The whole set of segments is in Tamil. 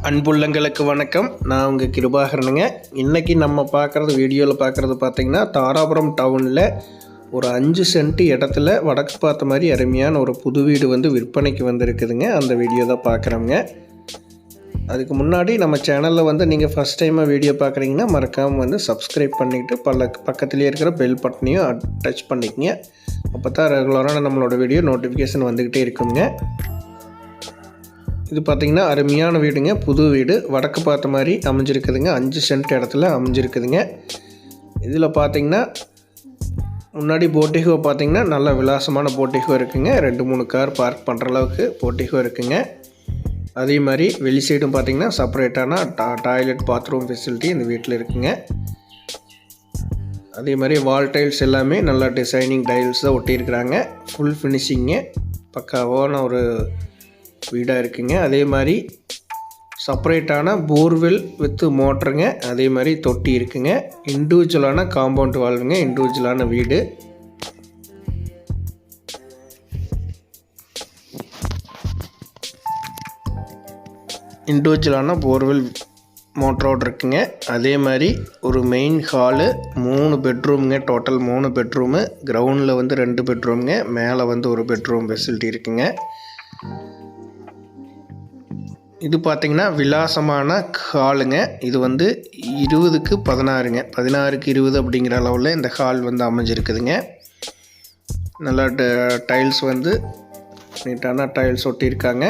அன்புள்ளங்களுக்கு வணக்கம். நான் உங்கள் கிருபாகரனுங்க. இன்றைக்கி நம்ம வீடியோவில் பார்க்குறது பார்த்திங்கன்னா, தாராபுரம் டவுனில் ஒரு 5 சென்ட் இடத்துல வடக்கு பார்த்த மாதிரி அருமையான ஒரு புது வீடு விற்பனைக்கு வந்திருக்குதுங்க. அந்த வீடியோ தான் பார்க்குறோங்க. அதுக்கு முன்னாடி நம்ம சேனலில் நீங்கள் ஃபஸ்ட் டைமாக வீடியோ பார்க்குறீங்கன்னா மறக்காமல் சப்ஸ்கிரைப் பண்ணிவிட்டு பக்கத்துலேயே இருக்கிற பெல் பட்டனையும் டச் பண்ணிக்கங்க. அப்போ தான் ரெகுலரான நம்மளோட வீடியோ நோட்டிஃபிகேஷன் வந்துக்கிட்டே இருக்குங்க. இது பார்த்திங்கன்னா அருமையான வீடுங்க. புது வீடு வடக்கு பார்த்த மாதிரி அமைஞ்சிருக்குதுங்க. 5 சென்ட் இடத்துல அமைஞ்சிருக்குதுங்க. இதில் பார்த்திங்கன்னா முன்னாடி போட்டிகோ பார்த்திங்கன்னா நல்ல விலாசமான போட்டிகோ இருக்குங்க. 2-3 கார் பார்க் பண்ணுற அளவுக்கு போட்டிகோ இருக்குங்க. அதே மாதிரி வெளி சைடும் பார்த்திங்கன்னா செப்பரேட்டான டாய்லெட் பாத்ரூம் ஃபெசிலிட்டி இந்த வீட்டில் இருக்குங்க. அதே மாதிரி வால் டைல்ஸ் எல்லாமே நல்லா டிசைனிங் டைல்ஸ் தான் ஒட்டியிருக்கிறாங்க. ஃபுல் ஃபினிஷிங்கு பக்காவான ஒரு வீடாக இருக்குங்க. அதே மாதிரி செப்பரேட்டான போர்வெல் வித் மோட்டருங்க. அதே மாதிரி தொட்டி இருக்குங்க. இண்டிவிஜுவலான காம்பவுண்ட் வால்வுங்க. இண்டிவிஜுவலான வீடு. இண்டிவிஜுவலான போர்வெல் மோட்டரோடு இருக்குங்க. அதே மாதிரி ஒரு மெயின் ஹாலு, 3 பெட்ரூமுங்க. Total 3 bedroom. கிரவுண்டில் 2 பெட்ரூமுங்க. மேலே ஒரு பெட்ரூம் ஃபெசிலிட்டி இருக்குங்க. இது பார்த்திங்கன்னா விலாசமான ஹாலுங்க. இது 20க்கு 16ங்க. 16க்கு 20 அப்படிங்கிற அளவில் இந்த ஹால் அமைஞ்சிருக்குதுங்க. நல்லா டைல்ஸ் நீட்டான டைல்ஸ் ஒட்டியிருக்காங்க.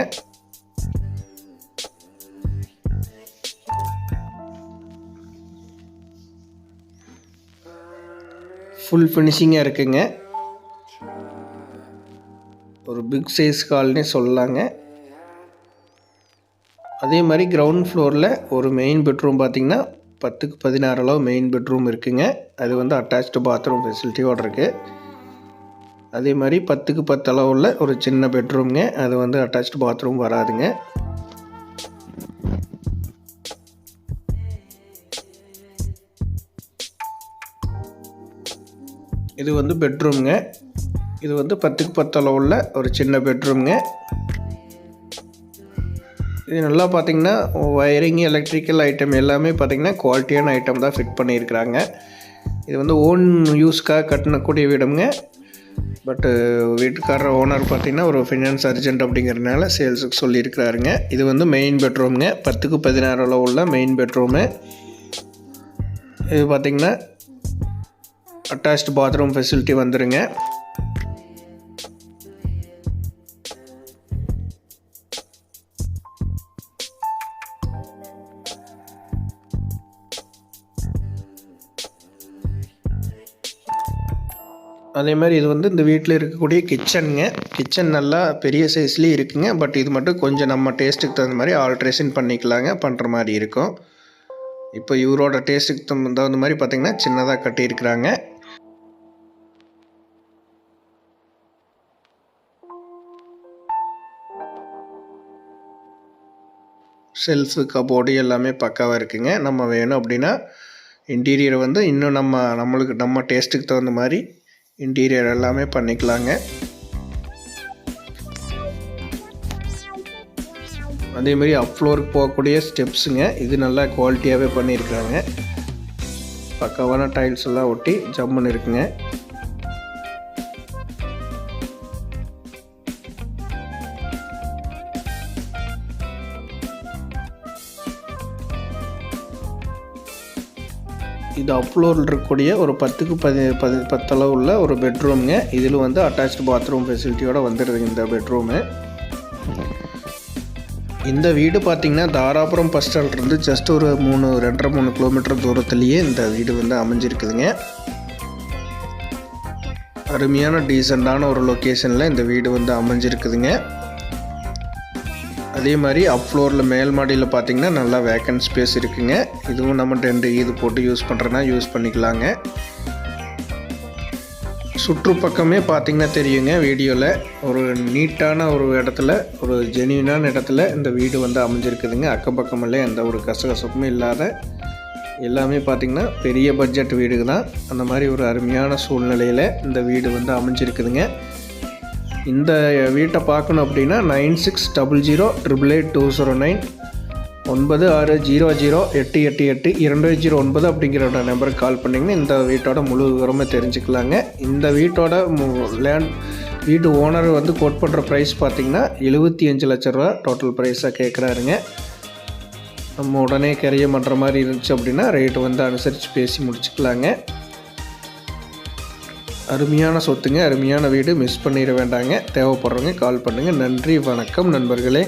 ஃபுல் ஃபினிஷிங்காக இருக்குங்க. ஒரு பிக் சைஸ் ஹால்னே சொல்லலாங்க. அதே மாதிரி கிரவுண்ட் ஃப்ளோரில் ஒரு மெயின் பெட்ரூம் பார்த்திங்கன்னா 10க்கு 16 அளவு மெயின் பெட்ரூம் இருக்குங்க. அது அட்டாச்டு பாத்ரூம் ஃபெசிலிட்டியோடு இருக்குது. அதே மாதிரி 10க்கு 10 அளவுள்ள ஒரு சின்ன பெட்ரூம்ங்க. அது அட்டாச்டு பாத்ரூம் வராதுங்க. இது பெட்ரூம்ங்க. இது 10க்கு 10 அளவுள்ள ஒரு சின்ன பெட்ரூம்ங்க. இது நல்லா பார்த்திங்கன்னா வயரிங், எலக்ட்ரிக்கல் ஐட்டம் எல்லாமே பார்த்திங்கன்னா குவாலிட்டியான ஐட்டம் தான் ஃபிட் பண்ணியிருக்கிறாங்க. இது ஓன் யூஸ்க்காக கட்டணக்கூடிய வீடுங்க. பட்டு வீட்டுக்காரர் ஓனர் பார்த்திங்கன்னா ஒரு ஃபினான்ஸ் அர்ஜென்ட் அப்படிங்கிறதுனால சேல்ஸுக்கு சொல்லியிருக்கிறாருங்க. இது மெயின் பெட்ரூம்ங்க. 10க்கு 16 அளவு உள்ள மெயின் பெட்ரூமு. இது பார்த்திங்கன்னா அட்டாச்டு பாத்ரூம் ஃபெசிலிட்டி வந்துடுங்க. அதே மாதிரி இது இந்த வீட்டில் இருக்கக்கூடிய கிச்சனுங்க. கிச்சன் நல்லா பெரிய சைஸ்லேயே இருக்குங்க. பட் இது மட்டும் கொஞ்சம் நம்ம டேஸ்ட்டுக்கு தகுந்த மாதிரி ஆல்ட்ரேஷன் பண்ணிக்கலாங்க. பண்ணுற மாதிரி இருக்கும். இப்போ இவரோட டேஸ்ட்டுக்கு தகுந்த மாதிரி பார்த்திங்கன்னா சின்னதாக கட்டியிருக்கிறாங்க. செல்ஃபு, கபோர்டு எல்லாமே பக்காவாக இருக்குங்க. நம்ம வேணும் அப்படின்னா இன்டீரியர் இன்னும் நம்ம டேஸ்ட்டுக்கு தகுந்த மாதிரி இன்டீரியர் எல்லாமே பண்ணிக்கலாங்க. அதே மாதிரி அப் ஃப்ளோருக்கு போகக்கூடிய ஸ்டெப்ஸுங்க. இது நல்லா குவாலிட்டியாகவே பண்ணியிருக்கிறாங்க. பக்காவான டைல்ஸ் எல்லாம் ஒட்டி ஜம்முன்னு இருக்குங்க. இது அப்ளோரில் இருக்கக்கூடிய ஒரு 10க்கு 10 அளவு உள்ள ஒரு பெட்ரூம்ங்க. இதில் அட்டாச்டு பாத்ரூம் ஃபெசிலிட்டியோடு வந்துடுதுங்க இந்த பெட்ரூமு. இந்த வீடு பார்த்திங்கன்னா தாராபுரம் பஸ் ஸ்டாண்ட்லேருந்து ஜஸ்ட் ஒரு 2.5-3 கிலோமீட்டர் தூரத்துலேயே இந்த வீடு அமைஞ்சிருக்குதுங்க. அருமையான டீசெண்டான ஒரு லொக்கேஷனில் இந்த வீடு அமைஞ்சிருக்குதுங்க. அதே மாதிரி அப் ஃப்ளோரில் மேல் மாடியில் பார்த்திங்கன்னா நல்லா வேக்கன்ட் ஸ்பேஸ் இருக்குங்க. இதுவும் நம்ம டென்ட் இது போட்டு யூஸ் பண்ணுறேன்னா யூஸ் பண்ணிக்கலாங்க. சுற்றுப்பக்கமே பார்த்திங்கன்னா தெரியுங்க வீடியோவில். ஒரு நீட்டான ஒரு இடத்துல, ஒரு ஜென்யூனான இடத்துல இந்த வீடு அமைஞ்சிருக்குதுங்க. அக்கம் பக்கமெல்லாம் எந்த ஒரு கசகசப்புமே இல்லாத எல்லாமே பார்த்திங்கன்னா பெரிய பட்ஜெட் வீடுக்கு தான். அந்த மாதிரி ஒரு அருமையான சூழ்நிலையில் இந்த வீடு அமைஞ்சிருக்குதுங்க. இந்த வீட்டை பார்க்கணும் அப்படின்னா 9600888209 9600888209 அப்படிங்கிற நம்பருக்கு கால் பண்ணிங்கன்னா இந்த வீட்டோட முழு விவரமாக தெரிஞ்சுக்கலாங்க. இந்த வீட்டோட வீட்டு ஓனர் வந்து கோட் பண்ணுற ப்ரைஸ் பார்த்திங்கன்னா 75 லட்ச ரூபா டோட்டல் ப்ரைஸாக கேட்குறாருங்க. நம்ம உடனே கரையை பண்ணுற மாதிரி இருந்துச்சு அப்படின்னா ரேட்டு வந்து அனுசரித்து பேசி முடிச்சுக்கலாங்க. அருமையான சொத்துங்க, அருமையான வீடு, மிஸ் பண்ணிட வேண்டாங்க. தேவைப்படுறவங்க கால் பண்ணுங்கள். நன்றி, வணக்கம் நண்பர்களே.